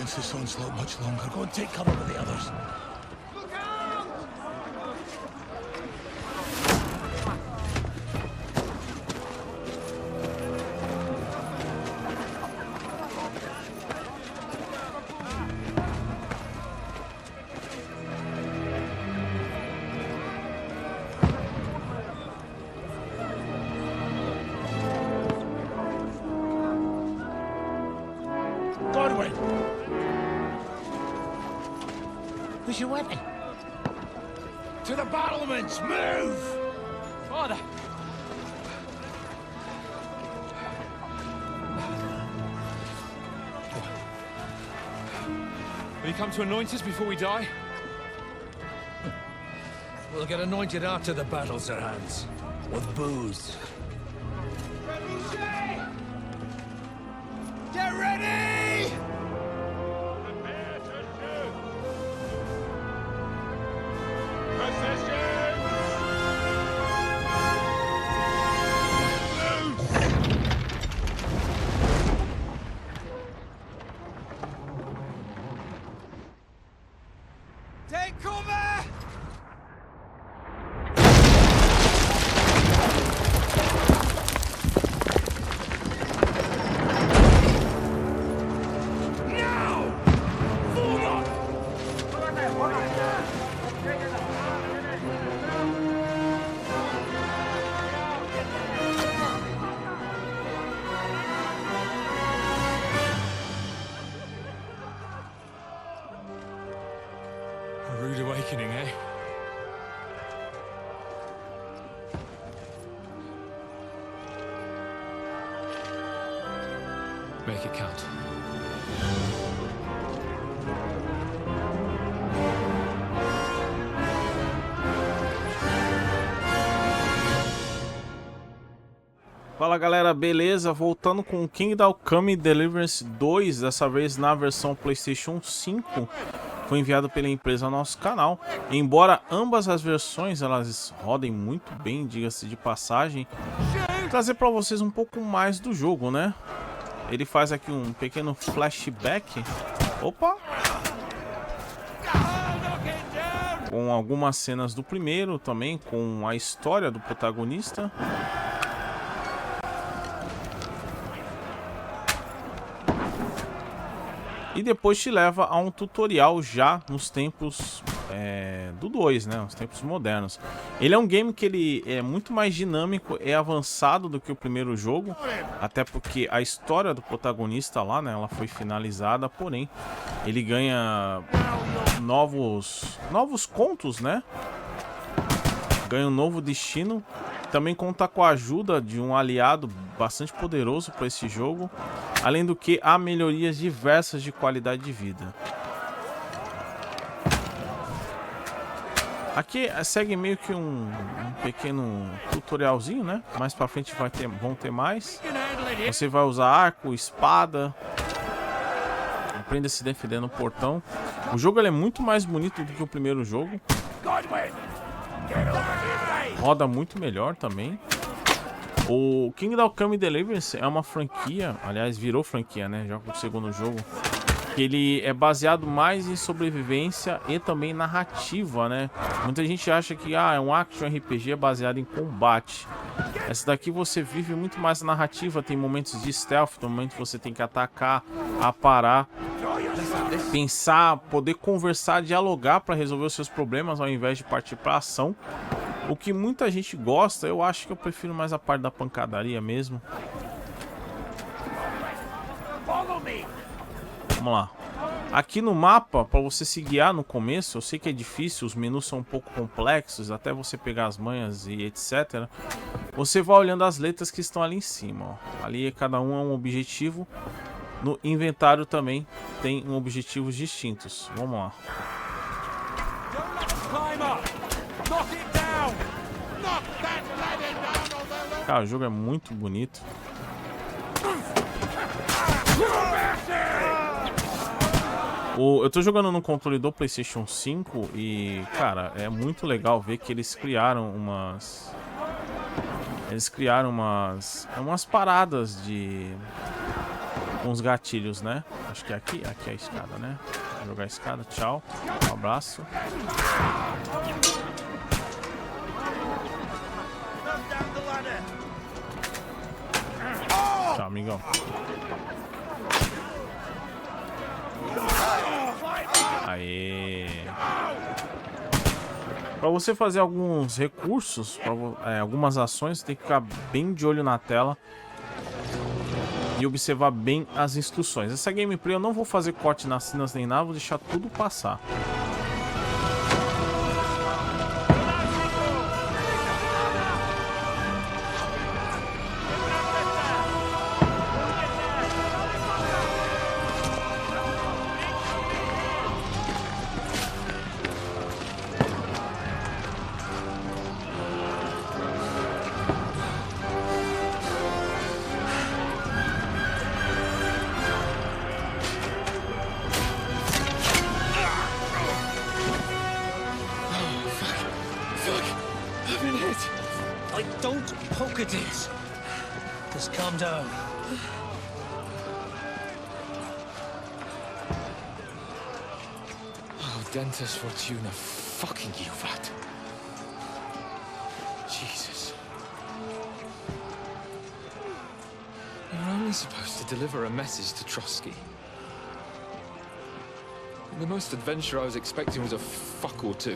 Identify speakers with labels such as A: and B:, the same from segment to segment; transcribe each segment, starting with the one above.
A: against this onslaught much longer. Go and take cover with the others.
B: Where's your weapon?
A: To the battlements! Move!
B: Father!
C: Will you come to anoint us before we die?
B: We'll get anointed after the battles are hands. With booze.
A: Get ready!
C: Prepare to shoot!
A: Take cover!
C: A rude awakening, eh? Make it count.
D: Fala galera, beleza? Voltando com Come Deliverance 2, dessa vez na versão PlayStation 5. Foi enviado pela empresa ao nosso canal. Embora ambas as versões elas rodem muito bem, diga-se de passagem, vou trazer para vocês um pouco mais do jogo, né? Ele faz aqui um pequeno flashback. Opa! Com algumas cenas do primeiro também, com a história do protagonista. E depois te leva a um tutorial já nos tempos do 2, né? Os tempos modernos. Ele é um game que ele é muito mais dinâmico, é avançado do que o primeiro jogo. Até porque a história do protagonista lá, né? Ela foi finalizada, porém ele ganha novos contos, né? Ganha um novo destino. Também conta com a ajuda de um aliado bastante poderoso para esse jogo. Além do que, há melhorias diversas de qualidade de vida. Aqui segue meio que um pequeno tutorialzinho, né? Mais pra frente vão ter mais. Você vai usar arco, espada. Aprenda a se defender no portão. O jogo ele é muito mais bonito do que o primeiro jogo. Roda muito melhor também. O Come Deliverance é uma franquia, aliás, virou franquia, né? Já com o segundo jogo. Ele é baseado mais em sobrevivência e também narrativa, né? Muita gente acha que é um action RPG baseado em combate. Essa daqui você vive muito mais narrativa, tem momentos de stealth, tem momentos que você tem que atacar, aparar, pensar, poder conversar, dialogar para resolver os seus problemas ao invés de partir para ação. O que muita gente gosta, eu acho que eu prefiro mais a parte da pancadaria mesmo. Vamos lá. Aqui no mapa, para você se guiar no começo, eu sei que é difícil, os menus são um pouco complexos, até você pegar as manhas e etc. Você vai olhando as letras que estão ali em cima, ó. Ali cada um é um objetivo. No inventário também tem objetivos distintos. Vamos lá. Cara, o jogo é muito bonito. Eu tô jogando no controle do PlayStation 5 e, cara, é muito legal ver que eles criaram umas paradas uns gatilhos, né? Acho que é aqui. Aqui é a escada, né? Vou jogar a escada. Tchau. Um abraço. Tchau, amigão. Aê. Para você fazer alguns recursos, algumas ações, você tem que ficar bem de olho na tela e observar bem as instruções. Essa gameplay eu não vou fazer corte nas cenas nem nada, vou deixar tudo passar.
B: Don't poke at it. Just calm down.
C: Oh, Dentes Fortuna, fucking you, that. Jesus. You're only supposed to deliver a message to Trotsky. The most adventure I was expecting was a fuck or two.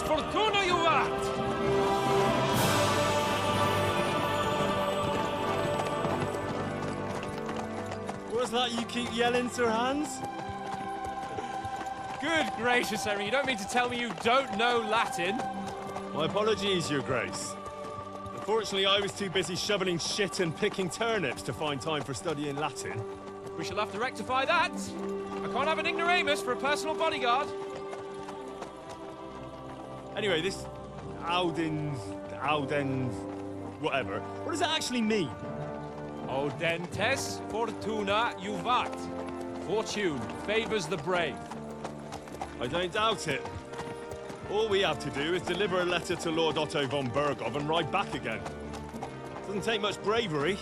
B: Fortuna, you art!
E: What's that you keep yelling, Sir Hans?
C: Good gracious, Henry, you don't mean to tell me you don't know Latin?
E: My apologies, Your Grace. Unfortunately, I was too busy shoveling shit and picking turnips to find time for studying Latin.
C: We shall have to rectify that. I can't have an ignoramus for a personal bodyguard.
E: Anyway, this Audens, whatever. What does it actually mean?
C: Audentes fortuna juvat. Fortune favors the brave.
E: I don't doubt it. All we have to do is deliver a letter to Lord Otto von Bergov and ride back again. Doesn't take much bravery.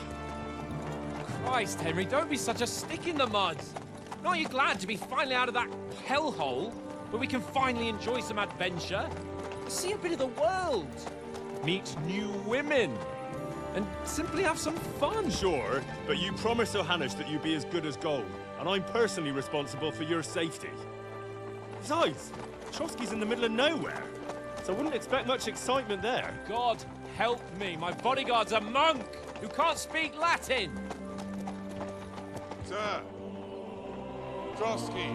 C: Christ, Henry, don't be such a stick in the mud. Aren't you glad to be finally out of that hellhole where we can finally enjoy some adventure? See a bit of the world, meet new women, and simply have some fun.
E: Sure, but you promised Johannes that you'd be as good as gold, and I'm personally responsible for your safety. Besides, Trotsky's in the middle of nowhere, so I wouldn't expect much excitement there.
C: God help me, my bodyguard's a monk who can't speak Latin.
A: Sir, Trotsky.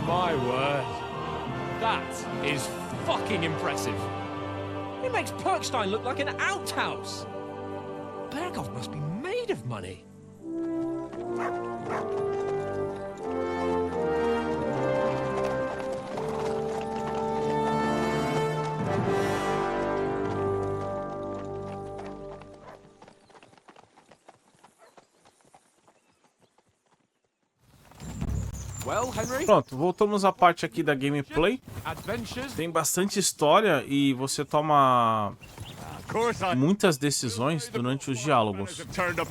C: My word. That is fucking impressive. It makes Perkstein look like an outhouse. Bergov must be made of money. Well, Henry,
D: Pronto, voltamos à parte aqui da gameplay.
C: adventures.
D: Tem bastante história e você toma
E: Of course I
D: muitas decisões durante os diálogos.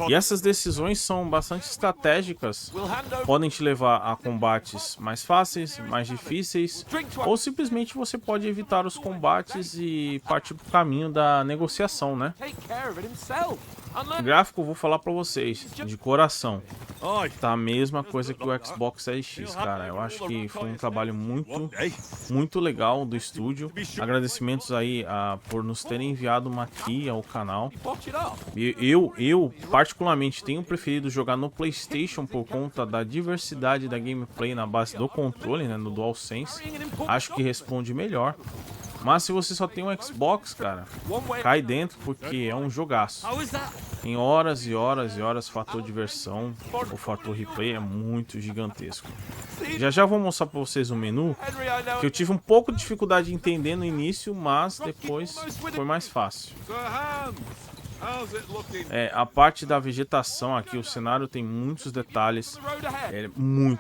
D: E essas decisões são bastante estratégicas.
C: We'll hand over.
D: Podem te levar a combates mais fáceis, mais difíceis, ou simplesmente você pode evitar os combates e partir para o caminho da negociação, né?
C: Take care of it himself.
D: O gráfico, eu vou falar para vocês, de coração,
E: Aye.
D: tá a mesma coisa que o Xbox Series X, cara. Eu acho que foi um trabalho muito legal do estúdio. Agradecimentos aí por nos terem enviado uma key ao canal.
C: Watch it up.
D: Eu particularmente tenho preferido jogar no PlayStation por conta da diversidade da gameplay na base do controle, né, no DualSense. Acho que responde melhor. Mas se você só tem um Xbox, cara, cai dentro porque é um jogaço.
C: How is that?
D: Tem horas e horas e horas, fator diversão, o fator replay é muito gigantesco. Já vou mostrar pra vocês o menu,
C: Henry, I know.
D: que eu tive um pouco de dificuldade de entender no início, mas depois foi mais fácil. A parte da vegetação aqui, o cenário tem muitos detalhes,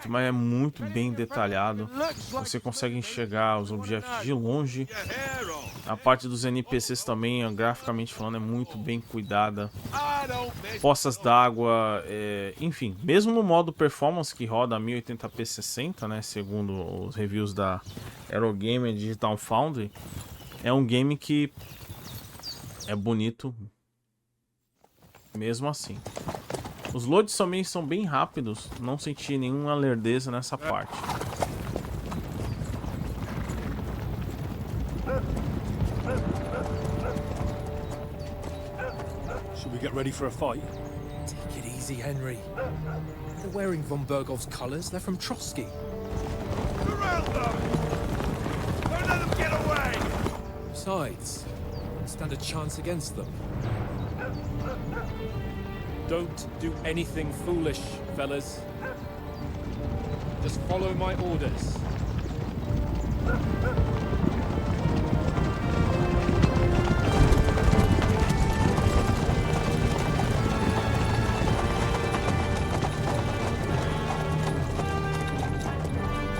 D: mas é muito bem detalhado. Você consegue enxergar os objetos de longe. A parte dos NPCs também, graficamente falando, é muito bem cuidada. Poças d'água, enfim, mesmo no modo performance que roda a 1080p 60, né, segundo os reviews da Eurogamer Digital Foundry, é um game que é bonito mesmo assim. Os loads também são bem rápidos, não senti nenhuma lerdeza nessa parte.
E: Should we get ready for a fight?
B: Take it easy, Henry. They're wearing von Bergov's colors. They're from Trotsky.
A: Surround them! Don't let them get away!
B: Besides, stand a chance against them.
C: Don't do anything foolish, fellas. Just follow my orders.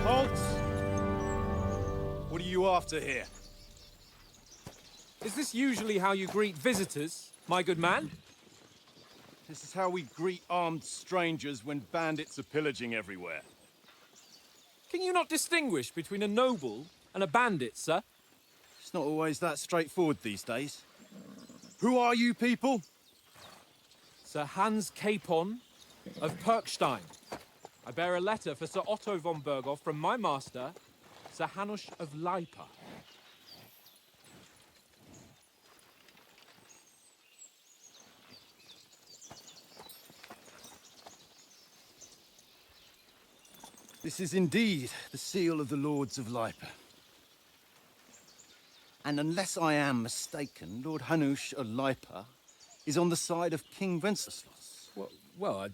E: Halt! What are you after here?
C: Is this usually how you greet visitors, my good man?
E: This is how we greet armed strangers when bandits are pillaging everywhere.
C: Can you not distinguish between a noble and a bandit, sir?
E: It's not always that straightforward these days. Who are you people?
C: Sir Hans Capon of Perkstein. I bear a letter for Sir Otto von Berghoff from my master, Sir Hanush of Leipa.
E: This is indeed the seal of the Lords of Leipa. And unless I am mistaken, Lord Hanush of Leipa is on the side of King Wenceslas.
C: Well,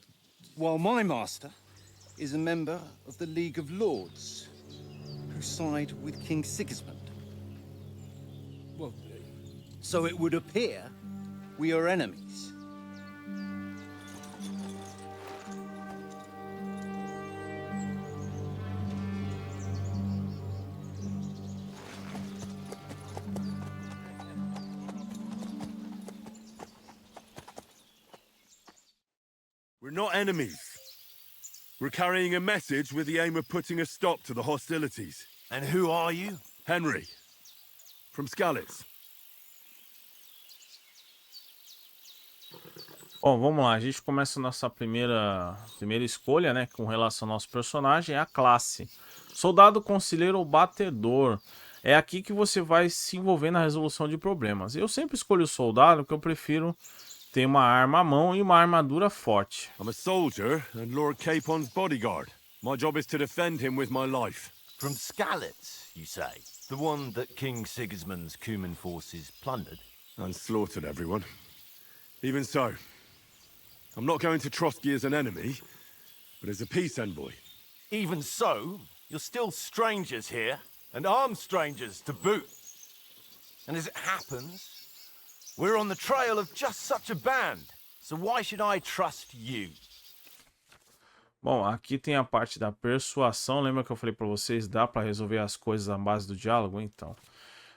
E: While my master is a member of the League of Lords, who side with King Sigismund.
C: well,
E: So it would appear we are enemies.
F: We're not enemies. We're carrying a message with the aim of putting a stop to the hostilities.
A: And who are you?
F: Henry, from Skalitz.
D: Bom, vamos lá. A gente começa a nossa primeira escolha, né? Com relação ao nosso personagem, é a classe. Soldado, conselheiro ou batedor. É aqui que você vai se envolver na resolução de problemas. Eu sempre escolho o soldado, porque eu prefiro ter uma arma à mão e uma armadura forte.
F: I'm a soldier and Lord Capon's bodyguard. My job is to defend him with my life.
A: From Skalitz, you say? The one that King Sigismund's Cuman forces plundered?
F: And slaughtered everyone. Even so, I'm not going to Trotsky as an enemy, but as a peace envoy.
A: Even so, you're still strangers here, and armed strangers to boot. And as it happens, we're on the trail of just such a band, so why should I trust you?
D: Bom, aqui tem a parte da persuasão. Lembra que eu falei para vocês, dá para resolver as coisas à base do diálogo? Então,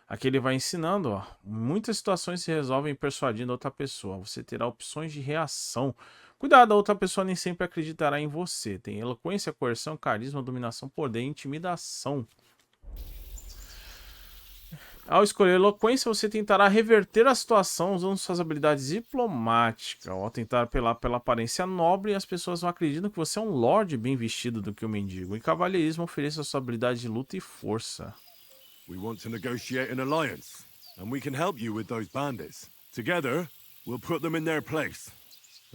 D: aqui ele vai ensinando, ó. Muitas situações se resolvem persuadindo outra pessoa. Você terá opções de reação. Cuidado, a outra pessoa nem sempre acreditará em você. Tem eloquência, coerção, carisma, dominação, poder e intimidação. Ao escolher eloquência, você tentará reverter a situação usando suas habilidades diplomáticas. Ao tentar apelar pela aparência nobre, as pessoas não acreditam que você é um lorde bem vestido do que um mendigo. Em cavalheirismo, ofereça sua habilidade de luta e força.
F: We want to negotiate an alliance, and we can help you with those bandits. Together, we'll put them in their place,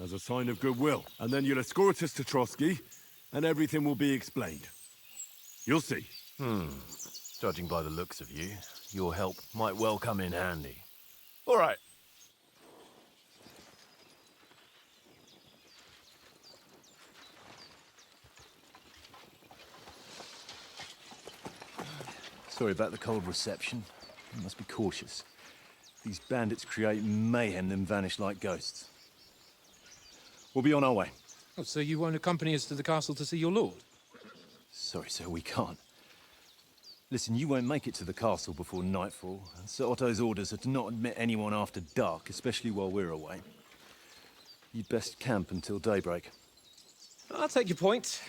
F: as a sign of goodwill. And then you'll escort us to Trotsky, and everything will be explained. You'll see.
A: Judging by the looks of you, your help might well come in handy. All right.
G: Sorry about the cold reception. You must be cautious. These bandits create mayhem, then vanish like ghosts. We'll be on our way.
B: Oh, so you won't accompany us to the castle to see your lord?
G: Sorry, sir, we can't. Listen, you won't make it to the castle before nightfall. Sir Otto's orders are to not admit anyone after dark, especially while we're away. You'd best camp until daybreak.
B: I'll take your point.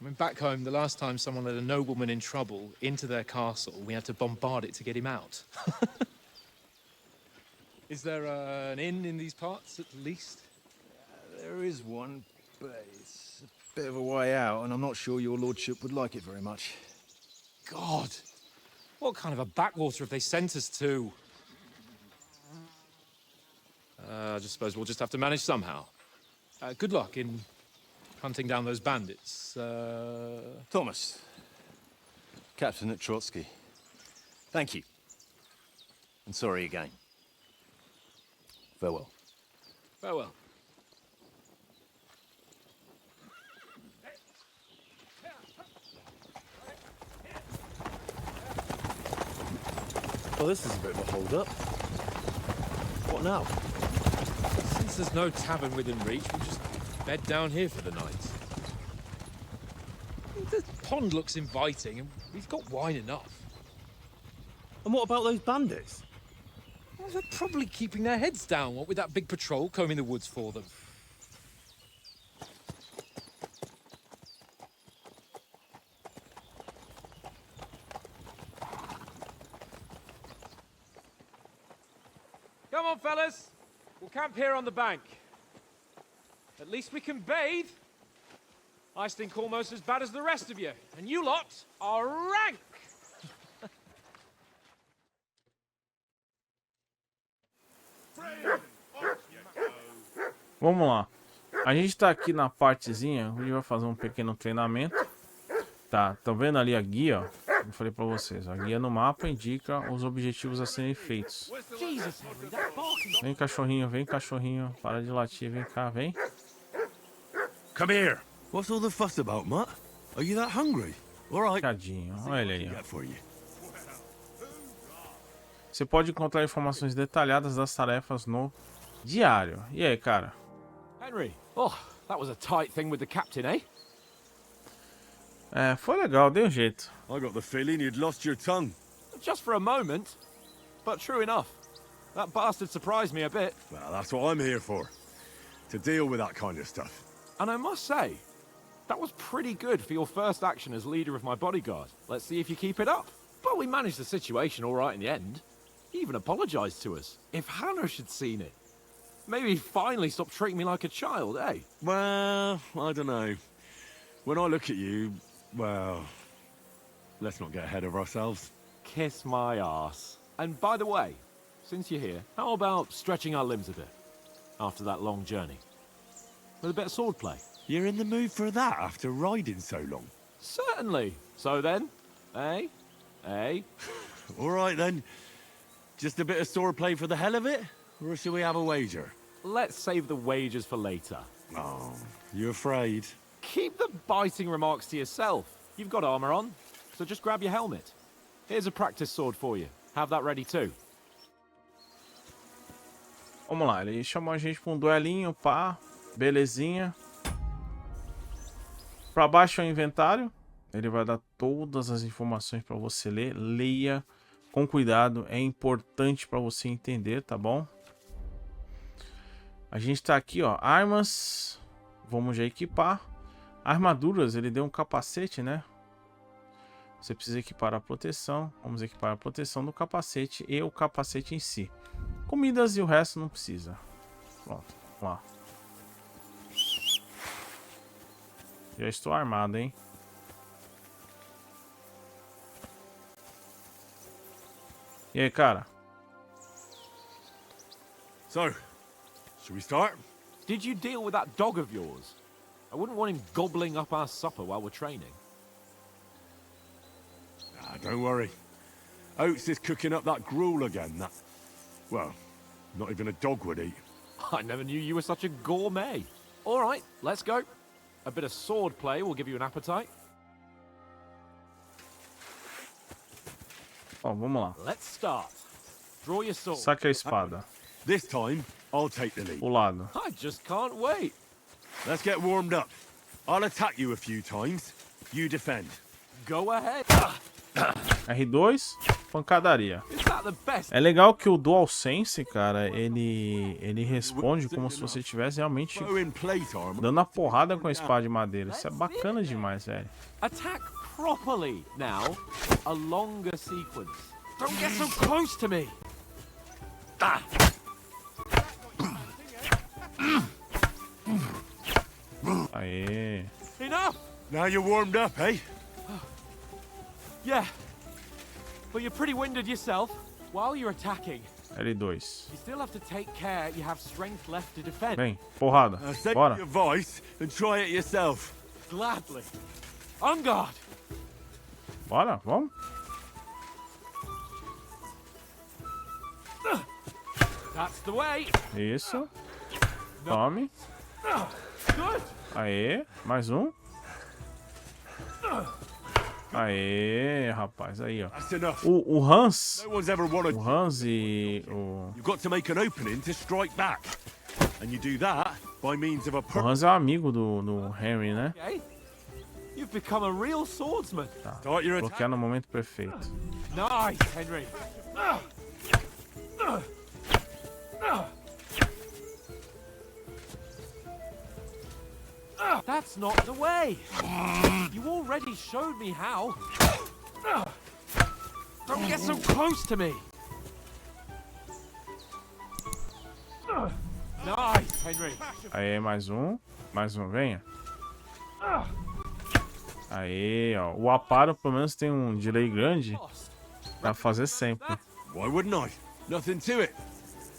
B: I mean, back home, the last time someone let a nobleman in trouble into their castle, we had to bombard it to get him out. Is there an inn in these parts, at least?
G: There is one, but it's a bit of a way out, and I'm not sure your lordship would like it very much.
B: God, what kind of a backwater have they sent us to? I just suppose we'll just have to manage somehow. Good luck in hunting down those bandits.
G: Thomas, captain at Trotsky. Thank you. And sorry again. Farewell.
B: Farewell.
G: Well, this is a bit of a hold-up. What now?
B: Since there's no tavern within reach, we'll just bed down here for the night. The pond looks inviting, and we've got wine enough.
G: And what about those bandits?
B: Well, they're probably keeping their heads down, what with that big patrol combing the woods for them.
C: Come on, fellas. We'll camp here on the bank. At least we can bathe. I stink almost as bad as the rest of you, and you lot are rank.
D: Vamos lá. A gente tá aqui na partezinha onde vai fazer um pequeno treinamento. Tá vendo ali a guia, ó? Eu falei pra vocês, a guia no mapa indica os objetivos a serem feitos. Vem cachorrinho, para de latir, vem cá, vem.
F: Come here. What's all the fuss about, Mutt? Are you that hungry? All right.
D: Tadinho, olha ele aí, ó.
F: Get for you.
D: Você pode encontrar informações detalhadas das tarefas no diário. E aí, cara?
C: Henry, oh, that was a tight thing with the captain, eh?
D: É, foi legal, deu um jeito.
F: I got the feeling you'd lost your tongue.
C: Just for a moment, but true enough. That bastard surprised me a bit.
F: Well, that's what I'm here for. To deal with that kind of stuff.
C: And I must say, that was pretty good for your first action as leader of my bodyguard. Let's see if you keep it up. But we managed the situation all right in the end. He even apologized to us. If Hanosh had seen it, maybe he'd finally stop treating me like a child, eh?
F: Well, I don't know. When I look at you, well, let's not get ahead of ourselves.
C: Kiss my arse. And by the way, since you're here, how about stretching our limbs a bit after that long journey? With a bit of swordplay.
F: You're in the mood for that after riding so long?
C: Certainly. So then, eh? Eh?
F: All right then. Just a bit of swordplay for the hell of it? Or shall we have a wager?
C: Let's save the wagers for later.
F: Oh, you afraid?
C: keep the biting remarks to yourself. You've got armor on, so just grab your helmet. Here's a practice sword for you. Have that ready too.
D: Vamos lá, ele chamou a gente pra um duelinho, pá, belezinha. Pra baixo é o inventário. Ele vai dar todas as informações pra você ler. Leia com cuidado, é importante pra você entender, tá bom? A gente tá aqui, ó, armas. Vamos já equipar. Armaduras, ele deu um capacete, né? Você precisa equipar a proteção. Vamos equipar a proteção do capacete e o capacete em si. Comidas e o resto não precisa. Pronto, vamos lá. Já estou armado, hein? E aí, cara?
F: So, should we start?
C: Did you deal with that dog of yours? I wouldn't want him gobbling up our supper while we're training.
F: Ah, don't worry. Oates is cooking up that gruel again. That, well, not even a dog would eat.
C: I never knew you were such a gourmet. All right, let's go. A bit of sword play will give you an appetite.
D: Ó, vamos lá.
C: Let's start. Draw your sword.
D: Saque a espada.
F: This time, I'll take the lead.
D: O lado.
C: I just can't wait.
F: Let's get warmed up. I'll attack you a few times. You defend.
C: Go ahead.
D: R2, pancadaria.
C: Is that the best?
D: É legal que o DualSense, cara, ele responde como se você estivesse realmente
F: Bow in plate armor.
D: dando a porrada com a espada de madeira. Isso é bacana demais, velho.
C: Attack properly now. A longer sequence. Don't get so close to me.
D: Aê.
C: Enough.
F: Now you're warmed up, eh?
C: Yeah. But you're pretty winded yourself. While you're attacking,
D: L2.
C: you still have to take care you have strength left to defend.
D: Vem, porrada.
F: Save
D: Bora.
F: your voice and try it yourself.
C: Gladly. On guard.
D: Bora, vamos.
C: That's the way.
D: Isso. Tome.
C: Good.
D: Aê, mais um. Aê, rapaz, aí, ó.
F: That's enough.
D: O Hans,
F: No one's ever wanted.
D: o Hans e o...
F: You've got to make an opening to strike back. And you do that by means of a
D: O Hans é um amigo do Henry, né?
C: Okay. You've become a real swordsman.
F: Start your attack.
D: Bloquear no momento perfeito.
C: Nice, Henry. That's not the way. You already showed me how. Don't get so close to me. Nice, Henry.
D: Aê, mais um, venha. Aê, ó. O aparo pelo menos tem um delay grande pra fazer sempre.
F: Why wouldn't I? Nothing to it.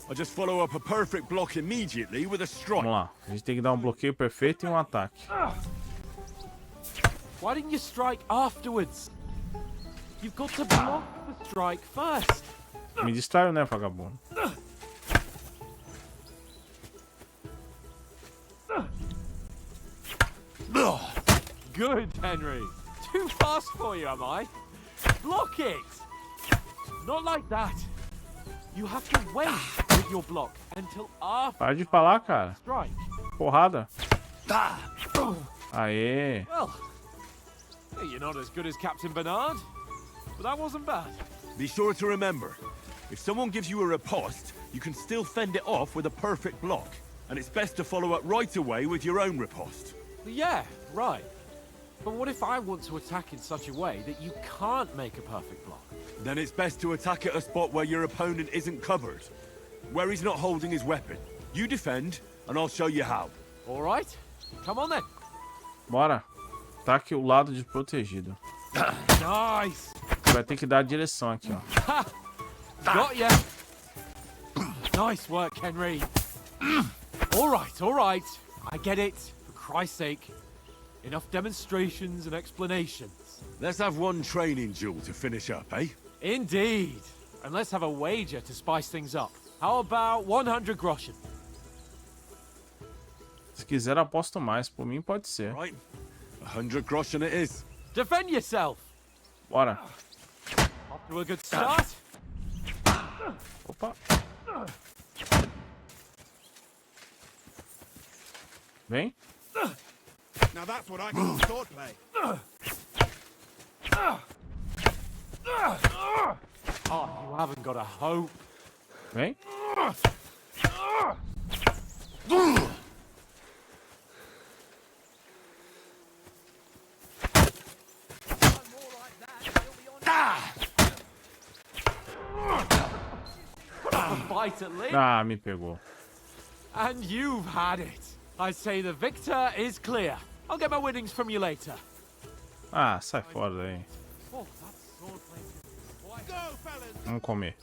F: I just follow up a perfect block immediately with a strike.
D: Vamos lá, a gente tem que dar um bloqueio perfeito e um ataque.
C: Why didn't you strike afterwards? You've got to block the strike first.
D: Me distraiu, né, vagabundo?
C: Good, Henry. Too fast for you, am I? Block it! Not like that. You have to wait with your block until after
D: Para de falar, cara.
C: strike.
D: Porrada. Aê.
C: Well, you're not as good as Captain Bernard, but that wasn't bad.
F: Be sure to remember, if someone gives you a riposte, you can still fend it off with a perfect block. And it's best to follow up right away with your own riposte.
C: Yeah, right. But what if I want to attack in such a way that you can't make a perfect block?
F: Then it's best to attack at a spot where your opponent isn't covered. Where he's not holding his weapon. You defend, and I'll show you how.
C: All right, come on then.
D: Bora. Ataque o lado desprotegido.
C: Nice.
D: Vai ter que dar a direção aqui, ó.
C: Got ya. Nice work, Henry. All right. I get it. For Christ's sake. Enough demonstrations and explanations.
F: Let's have one training duel to finish up, eh?
C: Indeed. And let's have a wager to spice things up. How about 100 groschen?
D: Se quiser, aposto mais. Por mim, pode ser.
F: Right. 100 groschen it is.
C: Defend yourself.
D: Bora.
C: Off to a good start.
D: Opa. Vem.
E: Now that's what I call swordplay.
C: Oh, you haven't got a hope.
D: Vem.
C: Bite at least.
D: Ah, me pegou.
C: And you've had it. I say the victor is clear. I'll get my winnings from you later.
D: Ah, sai fora daí.
C: Oh, that swordplay.
E: Go, fellas!
D: Vamos comer.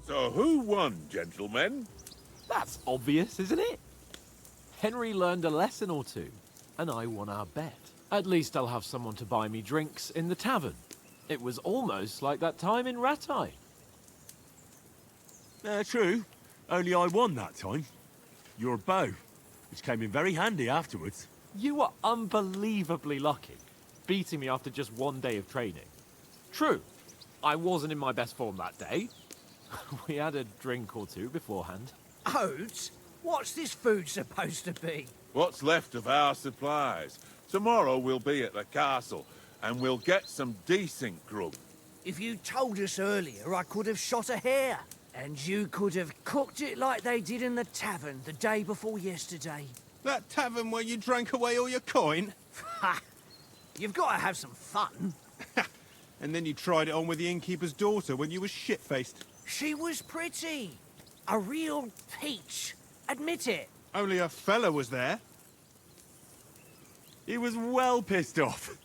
H: So who won, gentlemen?
C: That's obvious, isn't it? Henry learned a lesson or two, and I won our bet. At least I'll have someone to buy me drinks in the tavern. It was almost like that time in Rattay.
F: True. Only I won that time. Your bow, which came in very handy afterwards.
C: You were unbelievably lucky, beating me after just one day of training. True, I wasn't in my best form that day. We had a drink or two beforehand.
I: Oats? What's this food supposed to be?
H: What's left of our supplies? Tomorrow we'll be at the castle, and we'll get some decent grub.
I: If you told us earlier, I could have shot a hare. And you could have cooked it like they did in the tavern the day before yesterday.
E: That tavern where you drank away all your coin?
I: Ha! You've got to have some fun.
E: And then you tried it on with the innkeeper's daughter when you were shit-faced.
I: She was pretty. A real peach. Admit it.
E: Only a fella was there.
F: He was well pissed off.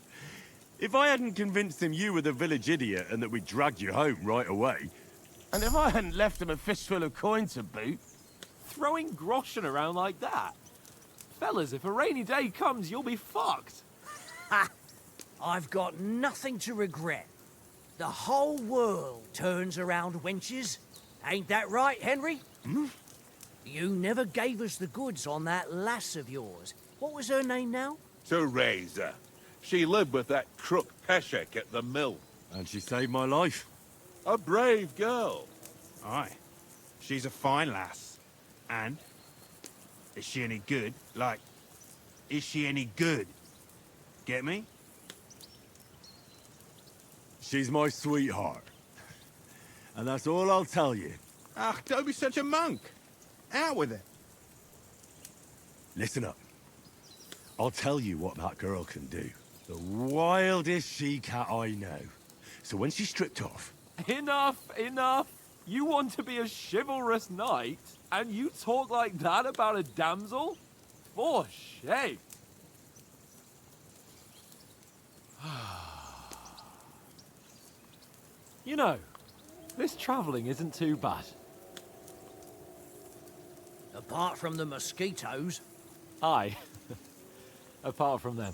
F: If I hadn't convinced him you were the village idiot and that we dragged you home right away,
A: And if I hadn't left him a fistful of coin to boot,
C: Throwing groschen around like that? Fellas, if a rainy day comes, you'll be fucked.
I: Ha! I've got nothing to regret. The whole world turns around wenches. Ain't that right, Henry? Hmm? You never gave us the goods on that lass of yours. What was her name now?
H: Teresa. She lived with that crook Peshek at the mill.
F: and she saved my life.
H: A brave girl.
E: Aye. She's a fine lass. And? Is she any good? Like, is she any good? Get me?
F: She's my sweetheart. And that's all I'll tell you.
E: Ah, don't be such a monk. Out with it.
F: Listen up. I'll tell you what that girl can do. The wildest she-cat I know. So when she's stripped off...
C: Enough, enough. You want to be a chivalrous knight, and you talk like that about a damsel? For shame. You know, this travelling isn't too bad.
I: Apart from the mosquitoes.
C: Aye. Apart from them.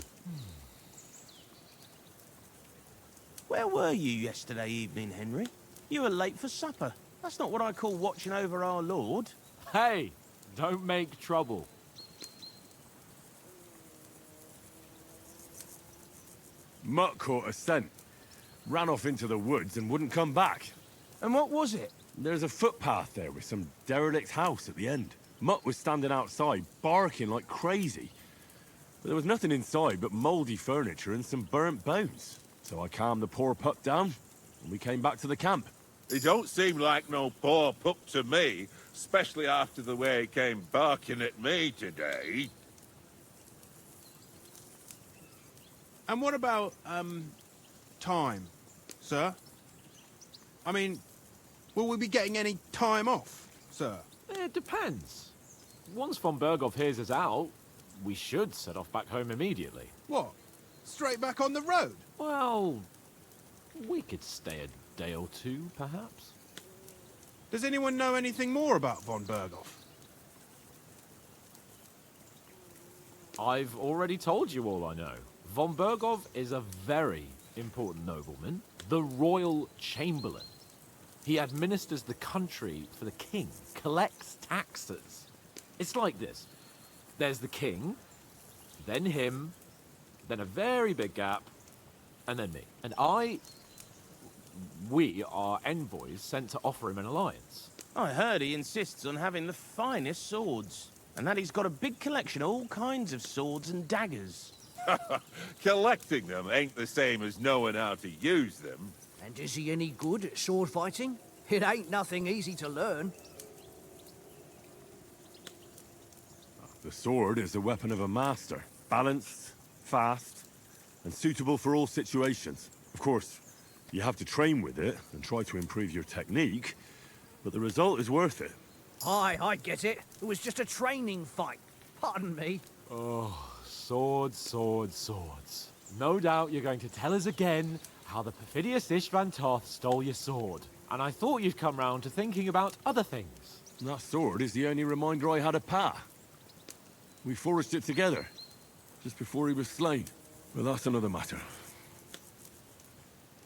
J: Where were you yesterday evening, Henry? You were late for supper. That's not what I call watching over our lord.
C: Hey, don't make trouble.
F: Mutt caught a scent. Ran off into the woods and wouldn't come back.
J: And what was it?
F: There's a footpath there with some derelict house at the end. Mutt was standing outside, barking like crazy. But there was nothing inside but mouldy furniture and some burnt bones. So I calmed the poor pup down, and we came back to the camp.
H: He don't seem like no poor pup to me, especially after the way he came barking at me today.
E: And what about, time, sir? I mean, will we be getting any time off, sir?
C: It depends. Once von Berghoff hears us out, we should set off back home immediately.
E: What? Straight back on the road?
C: Well, we could stay a day or two, perhaps.
E: Does anyone know anything more about von Berghoff?
C: I've already told you all I know. Von Berghoff is a very important nobleman, the royal chamberlain. He administers the country for the king, collects taxes. It's like this. There's the king, then him, then a very big gap, and then me. And we are envoys sent to offer him an alliance.
J: I heard he insists on having the finest swords, and that he's got a big collection of all kinds of swords and daggers.
H: Collecting them ain't the same as knowing how to use them.
I: And is he any good at sword fighting? It ain't nothing easy to learn.
F: The sword is the weapon of a master. Balanced, fast, and suitable for all situations. Of course, you have to train with it and try to improve your technique, but the result is worth it.
I: Aye, I get it. It was just a training fight. Pardon me.
C: Oh, swords, swords, swords. No doubt you're going to tell us again how the perfidious Istvan Toth stole your sword. And I thought you'd come round to thinking about other things.
F: That sword is the only reminder I had of Pa. We forged it together, just before he was slain. But that's another matter.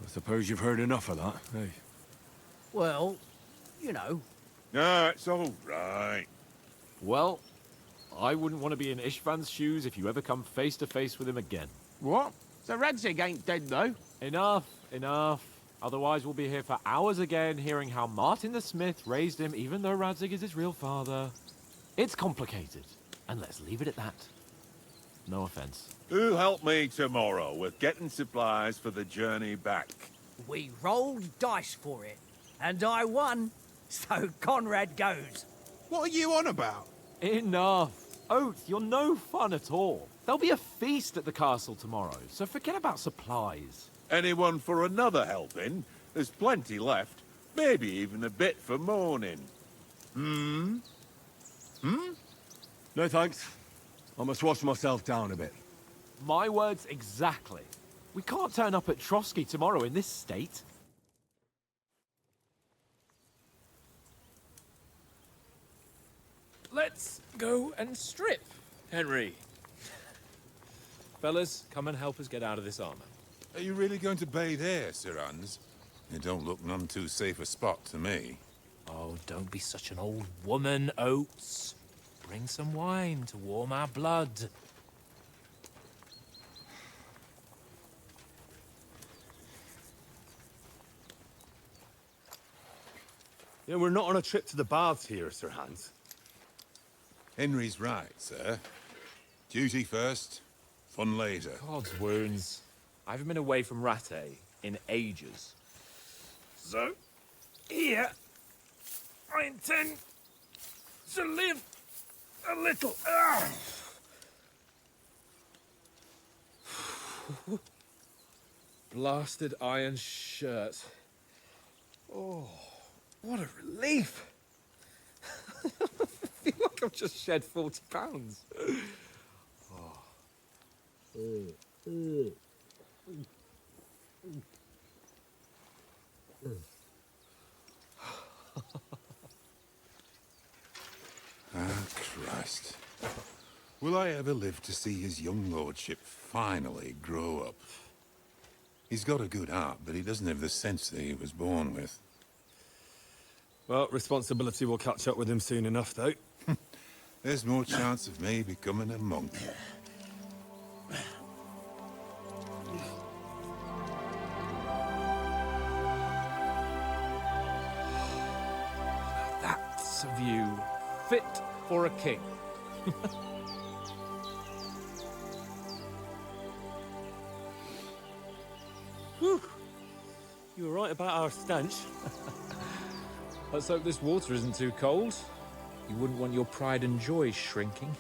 F: I suppose you've heard enough of that, eh?
I: Well, you know.
H: No, it's all right.
C: Well, I wouldn't want to be in Istvan's shoes if you ever come face to face with him again.
J: What? So Radzig ain't dead, though?
C: Enough, enough. Otherwise we'll be here for hours again, hearing how Martin the Smith raised him, even though Radzig is his real father. It's complicated, and let's leave it at that. No offense.
H: Who'll help me tomorrow with getting supplies for the journey back?
I: We rolled dice for it, and I won. So Conrad goes.
K: What are you on about?
C: Enough. Oath, you're no fun at all. There'll be a feast at the castle tomorrow, so forget about supplies.
H: Anyone for another helping? There's plenty left. Maybe even a bit for morning.
F: No thanks. I must wash myself down a bit.
C: My words exactly. We can't turn up at Trotsky tomorrow in this state. Let's go and strip, Henry. Fellas, come and help us get out of this armor.
K: Are you really going to bathe here, Sir Hans? It don't look none too safe a spot to me.
B: Oh, don't be such an old woman, Oates. Bring some wine to warm our blood.
E: Yeah, we're not on a trip to the baths here, Sir Hans.
K: Henry's right, sir. Duty first, fun later.
B: God's wounds. I haven't been away from Rattay in ages.
C: So, here, I intend to live a little. Blasted iron shirt. Oh, what a relief. I feel like I've just shed 40 pounds.
K: Christ. Will I ever live to see his young lordship finally grow up? He's got a good heart, but he doesn't have the sense that he was born with.
E: Well, responsibility will catch up with him soon enough, though.
K: There's more chance of me becoming a monk.
C: That's a view fit for a king.
E: Whew. You were right about our stench.
B: Let's hope this water isn't too cold. You wouldn't want your pride and joy shrinking.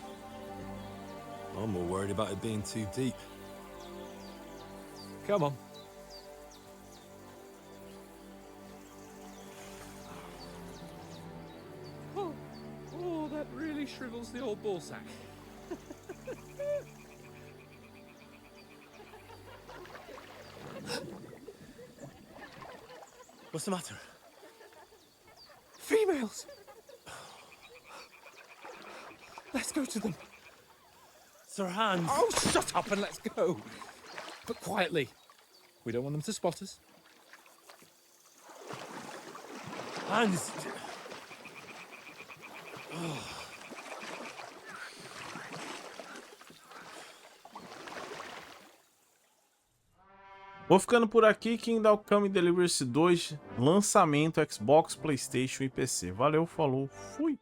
E: I'm more worried about it being too deep.
B: Come on.
C: Oh, that really shrivels the old ball sack.
E: What's the matter?
C: Females! Let's go to them.
E: Sir Hans.
B: Oh, shut up and let's go. But quietly. We don't want them to spot us.
E: Hans.
D: Vou ficando por aqui. Kingdom Come Deliverance 2, lançamento Xbox, PlayStation e PC. Valeu, falou, fui!